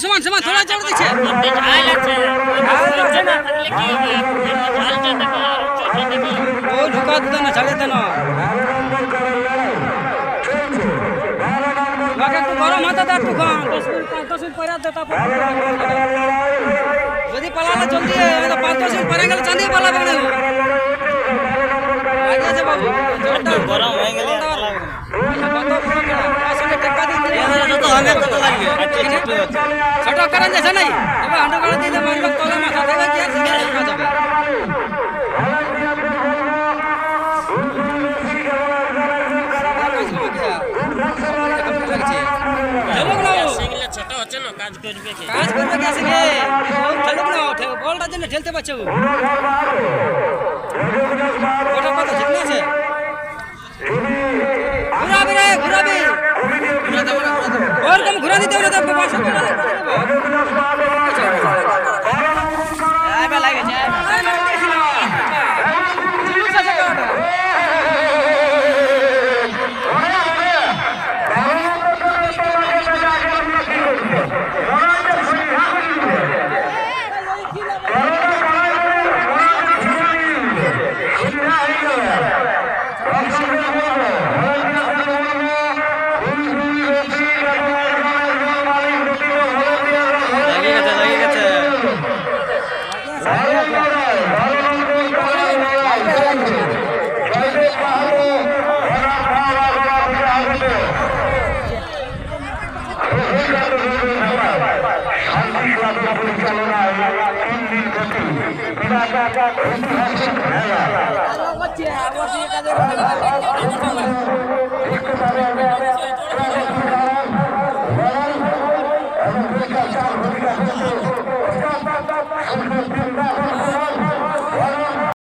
সমান সমান থোড়া চড় দিচ্ছে ও ঢুকা দিত না ছাড়ে দেন একটু গরম হাতে দা একটু 10 মিনিট পরে তারপর যদি পালালে জলদি 5-10 মিনিট পরে গেলে চাঁদিয়ে পালাবে না আগে আছে বাবু জলটা গরম হয়ে গেলে ছোট কারণ যাচ্ছে নাই এবার হাঁটু করে দিলে মারবে তলে মাথা থেকে কি আছে যাবে ছোট হচ্ছে না কাজ করবে কি আছে রে খেলুক না বলটা জন্য ঠেলতে পারছে ওটা কত ঠিক আছে ঘুরাবি রে ঘুরাবি ওরকম ঘুরা দিতে হবে তো বাসা